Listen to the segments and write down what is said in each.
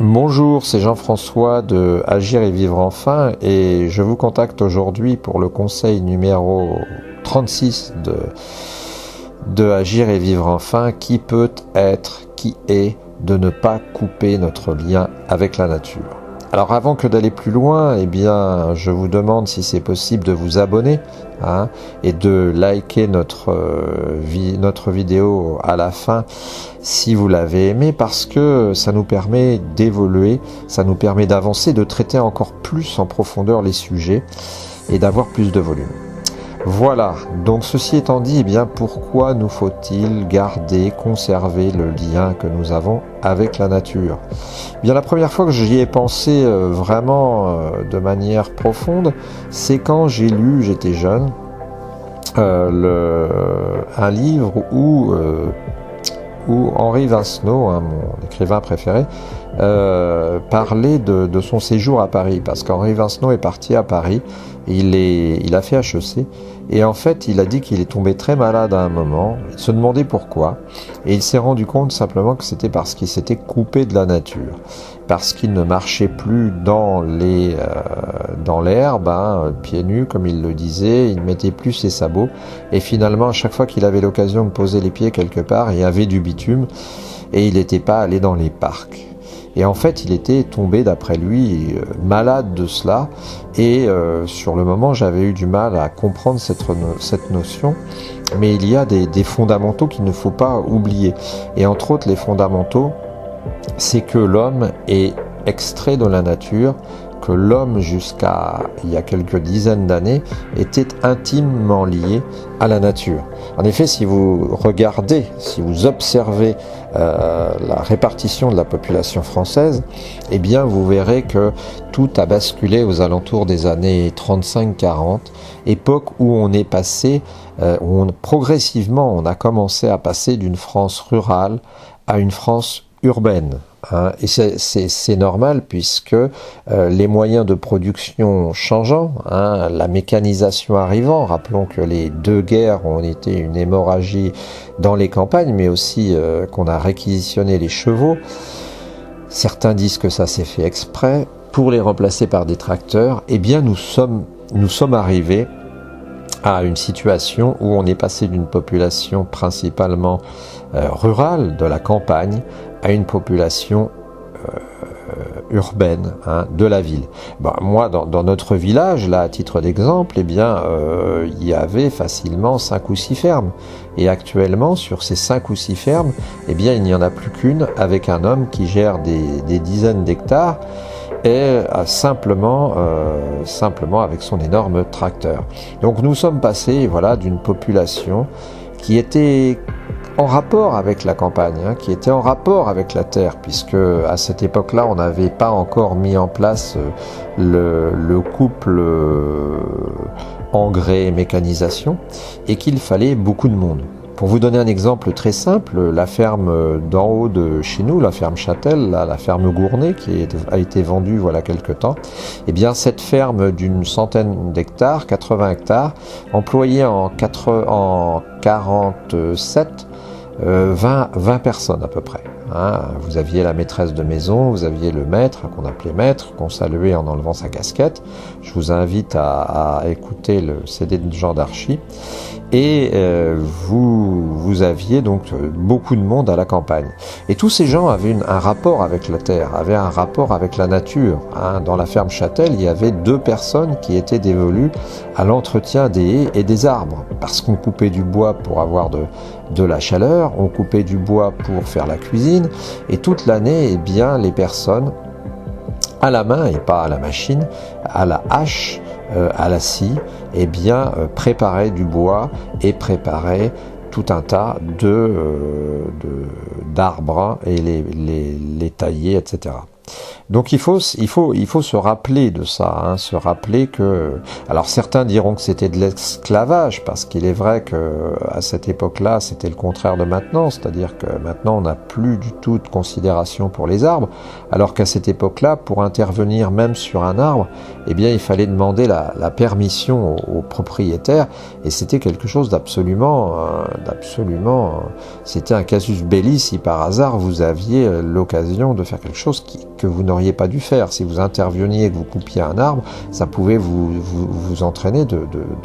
Bonjour, c'est Jean-François de Agir et Vivre Enfin et je vous contacte aujourd'hui pour le conseil numéro 36 de Agir et Vivre Enfin qui est de ne pas couper notre lien avec la nature. Alors avant que d'aller plus loin, je vous demande si c'est possible de vous abonner et de liker notre vidéo à la fin si vous l'avez aimé, parce que ça nous permet d'évoluer, ça nous permet d'avancer, de traiter encore plus en profondeur les sujets et d'avoir plus de volume. Voilà, donc ceci étant dit, pourquoi nous faut-il conserver le lien que nous avons avec la nature ? La première fois que j'y ai pensé vraiment de manière profonde, c'est quand j'ai lu, j'étais jeune, un livre où Henri Vincenot, mon écrivain préféré, parlait de son séjour à Paris, parce qu'Henri Vincenot est parti à Paris, il a fait HEC, et en fait il a dit qu'il est tombé très malade à un moment, il se demandait pourquoi, et il s'est rendu compte simplement que c'était parce qu'il s'était coupé de la nature, parce qu'il ne marchait plus dans l'herbe, pieds nus comme il le disait, il ne mettait plus ses sabots, et finalement à chaque fois qu'il avait l'occasion de poser les pieds quelque part, il y avait du bitume, et il n'était pas allé dans les parcs. Et en fait, il était tombé, d'après lui, malade de cela. Et sur le moment, j'avais eu du mal à comprendre cette notion. Mais il y a des fondamentaux qu'il ne faut pas oublier. Et entre autres, les fondamentaux, c'est que l'homme est extrait de la nature, que l'homme, jusqu'à il y a quelques dizaines d'années, était intimement lié à la nature. En effet, si vous regardez, si vous observez la répartition de la population française, vous verrez que tout a basculé aux alentours des années 35-40, époque où on est passé, progressivement, on a commencé à passer d'une France rurale à une France urbaine. Et c'est normal puisque les moyens de production changeant, la mécanisation arrivant, rappelons que les deux guerres ont été une hémorragie dans les campagnes, mais aussi qu'on a réquisitionné les chevaux. Certains disent que ça s'est fait exprès pour les remplacer par des tracteurs. Nous sommes arrivés à une situation où on est passé d'une population principalement rurale, de la campagne, à une population urbaine, de la ville. Moi, dans notre village, là, à titre d'exemple, il y avait facilement 5 ou 6 fermes. Et actuellement, sur ces 5 ou 6 fermes, il n'y en a plus qu'une, avec un homme qui gère des dizaines d'hectares, et simplement avec son énorme tracteur. Donc nous sommes passés d'une population qui était en rapport avec la campagne, qui était en rapport avec la terre, puisque à cette époque-là, on n'avait pas encore mis en place le couple engrais et mécanisation, et qu'il fallait beaucoup de monde. Pour vous donner un exemple très simple, la ferme d'en haut de chez nous, la ferme Châtel, la ferme Gournay, qui a été vendue voilà quelque temps, cette ferme d'une centaine d'hectares, 80 hectares, employait en 47 20 personnes à peu près. Vous aviez la maîtresse de maison, vous aviez le maître, qu'on appelait maître, qu'on saluait en enlevant sa casquette. Je vous invite à écouter le CD de Jean d'Archy. Et vous aviez donc beaucoup de monde à la campagne. Et tous ces gens avaient un rapport avec la terre, avaient un rapport avec la nature. Dans la ferme Châtel, il y avait 2 personnes qui étaient dévolues à l'entretien des haies et des arbres, parce qu'on coupait du bois pour avoir de la chaleur, on coupait du bois pour faire la cuisine, et toute l'année, les personnes, à la main et pas à la machine, à la hache, à la scie, préparaient du bois et préparaient tout un tas d'arbres et les tailler, etc. Donc il faut se rappeler de ça, se rappeler que, alors certains diront que c'était de l'esclavage, parce qu'il est vrai que à cette époque-là c'était le contraire de maintenant, c'est-à-dire que maintenant on n'a plus du tout de considération pour les arbres, alors qu'à cette époque-là, pour intervenir même sur un arbre, il fallait demander la permission au propriétaire, et c'était quelque chose d'absolument, c'était un casus belli si par hasard vous aviez l'occasion de faire quelque chose que vous n'auriez pas dû faire. Si vous interveniez et que vous coupiez un arbre, ça pouvait vous entraîner,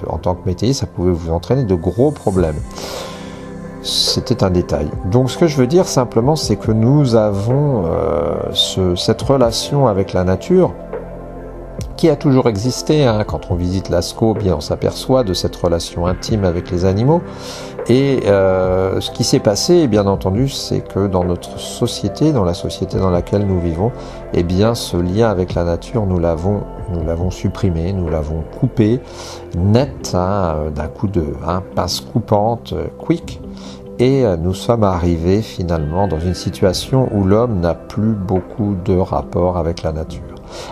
en tant que métayer, ça pouvait vous entraîner de gros problèmes. C'était un détail. Donc ce que je veux dire simplement, c'est que nous avons cette relation avec la nature qui a toujours existé. Quand on visite Lascaux, bien on s'aperçoit de cette relation intime avec les animaux. Et ce qui s'est passé, bien entendu, c'est que dans notre société, dans la société dans laquelle nous vivons, eh bien, ce lien avec la nature, nous l'avons supprimé, nous l'avons coupé net, d'un coup de pince coupante, quick. Et nous sommes arrivés finalement dans une situation où l'homme n'a plus beaucoup de rapport avec la nature.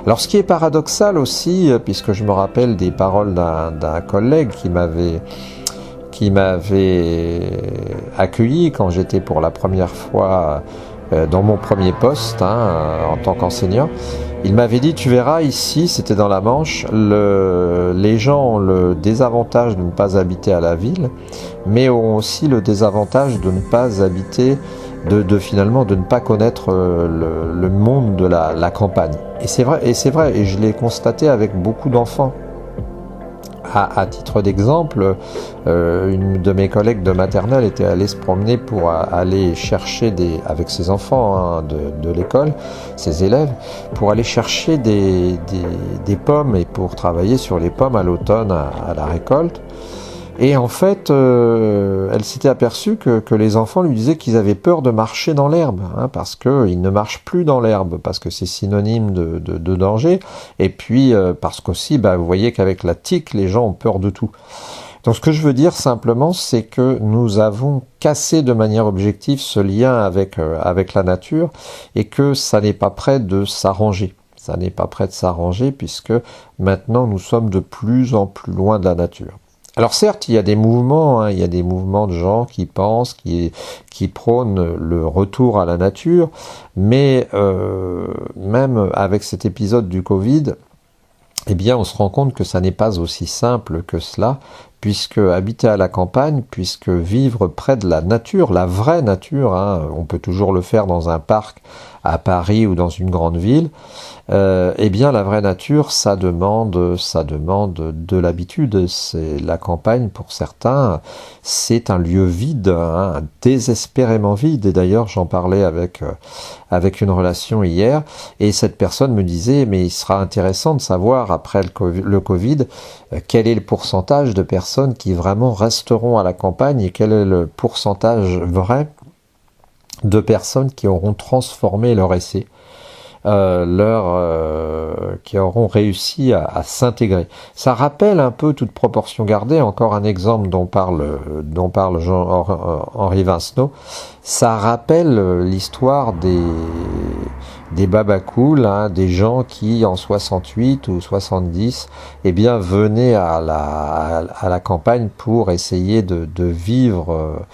Alors ce qui est paradoxal aussi, puisque je me rappelle des paroles d'un collègue qui m'avait accueilli quand j'étais pour la première fois dans mon premier poste en tant qu'enseignant. Il m'avait dit, tu verras ici, c'était dans la Manche, les gens ont le désavantage de ne pas habiter à la ville, mais ont aussi le désavantage de ne pas habiter, finalement de ne pas connaître le monde de la campagne. Et c'est vrai, et je l'ai constaté avec beaucoup d'enfants. À titre d'exemple, une de mes collègues de maternelle était allée se promener pour aller chercher avec ses enfants de l'école, ses élèves, pour aller chercher des pommes et pour travailler sur les pommes à l'automne à la récolte. Et en fait, elle s'était aperçue que les enfants lui disaient qu'ils avaient peur de marcher dans l'herbe, parce qu'ils ne marchent plus dans l'herbe, parce que c'est synonyme de danger, et puis parce qu'aussi, vous voyez qu'avec la tique, les gens ont peur de tout. Donc ce que je veux dire simplement, c'est que nous avons cassé de manière objective ce lien avec la nature, et que ça n'est pas prêt de s'arranger. Ça n'est pas prêt de s'arranger, puisque maintenant nous sommes de plus en plus loin de la nature. Alors certes, il y a des mouvements, il y a des mouvements de gens qui pensent, qui prônent le retour à la nature, mais même avec cet épisode du Covid, eh bien on se rend compte que ça n'est pas aussi simple que cela, puisque habiter à la campagne, puisque vivre près de la nature, la vraie nature, on peut toujours le faire dans un parc à Paris ou dans une grande ville, eh bien la vraie nature, ça demande de l'habitude. C'est la campagne pour certains, c'est un lieu vide, désespérément vide. Et d'ailleurs, j'en parlais avec une relation hier, et cette personne me disait, mais il sera intéressant de savoir après le Covid, quel est le pourcentage de personnes qui vraiment resteront à la campagne et quel est le pourcentage vrai de personnes qui auront transformé leur essai, qui auront réussi à s'intégrer. Ça rappelle un peu, toute proportion gardée, encore un exemple dont parle Henri Vincenot, ça rappelle l'histoire des babacools, des gens qui en 68 ou 70 venaient à la campagne pour essayer de vivre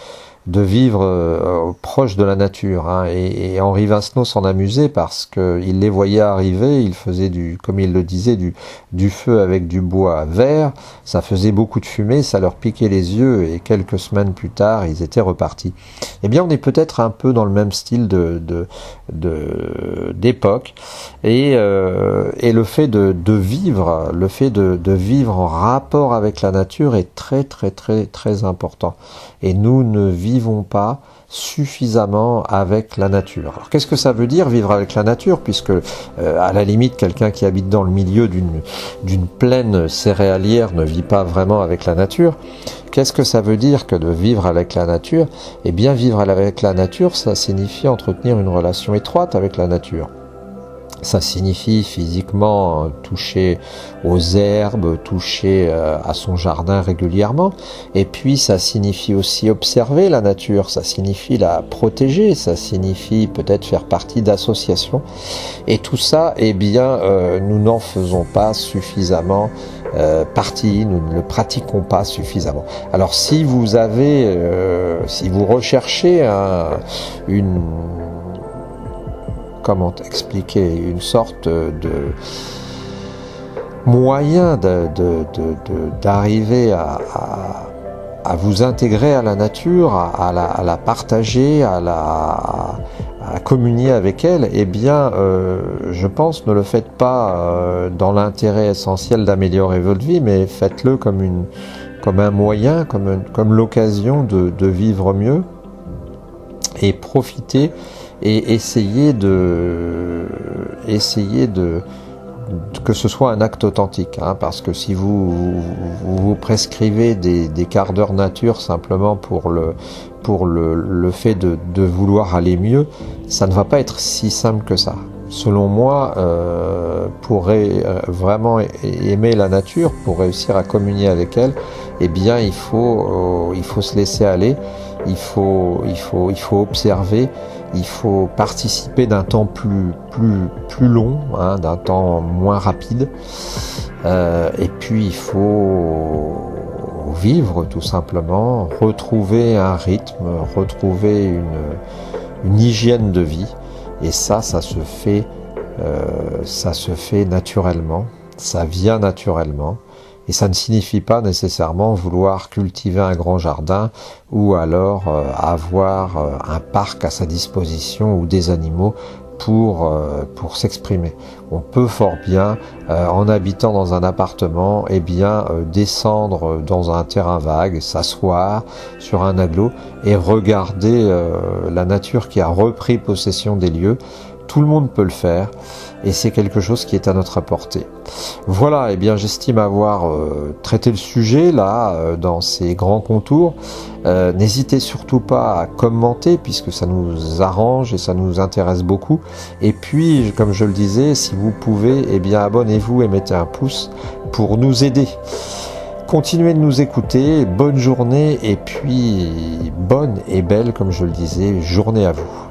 proche de la nature. Et Henri Vincenot s'en amusait parce qu'il les voyait arriver, il faisait comme il le disait, du feu avec du bois vert, ça faisait beaucoup de fumée, ça leur piquait les yeux, et quelques semaines plus tard, ils étaient repartis. Eh bien, on est peut-être un peu dans le même style d'époque, et le fait de vivre en rapport avec la nature est très très très très important. Et nous ne vivons pas suffisamment avec la nature. Alors qu'est-ce que ça veut dire vivre avec la nature, puisque à la limite quelqu'un qui habite dans le milieu d'une plaine céréalière ne vit pas vraiment avec la nature. Qu'est-ce que ça veut dire que de vivre avec la nature? Eh bien, vivre avec la nature, ça signifie entretenir une relation étroite avec la nature. Ça signifie physiquement toucher aux herbes, toucher à son jardin régulièrement. Et puis ça signifie aussi observer la nature, ça signifie la protéger, ça signifie peut-être faire partie d'associations. Et tout ça, eh bien, nous n'en faisons pas suffisamment partie, nous ne le pratiquons pas suffisamment. Alors si vous recherchez comment expliquer, une sorte de moyen d'arriver à vous intégrer à la nature, à la partager, à à communier avec elle, eh bien, je pense, ne le faites pas dans l'intérêt essentiel d'améliorer votre vie, mais faites-le comme un moyen, comme l'occasion de vivre mieux, et profitez et essayez que ce soit un acte authentique, hein, parce que si vous prescrivez des quarts d'heure nature simplement pour le fait de vouloir aller mieux, ça ne va pas être si simple que ça. Selon moi, pour vraiment aimer la nature, pour réussir à communier avec elle, eh bien il faut se laisser aller, il faut observer, il faut participer d'un temps plus long, hein, d'un temps moins rapide, et puis il faut vivre tout simplement, retrouver un rythme, retrouver une hygiène de vie, et ça se fait naturellement, ça vient naturellement. Et ça ne signifie pas nécessairement vouloir cultiver un grand jardin ou alors avoir un parc à sa disposition ou des animaux pour s'exprimer. On peut fort bien, en habitant dans un appartement, eh bien descendre dans un terrain vague, s'asseoir sur un agglo et regarder la nature qui a repris possession des lieux. Tout le monde peut le faire et c'est quelque chose qui est à notre portée. Voilà, eh bien j'estime avoir traité le sujet là dans ces grands contours. N'hésitez surtout pas à commenter puisque ça nous arrange et ça nous intéresse beaucoup. Et puis, comme je le disais, si vous pouvez, eh bien abonnez-vous et mettez un pouce pour nous aider. Continuez de nous écouter, bonne journée et puis bonne et belle, comme je le disais, journée à vous.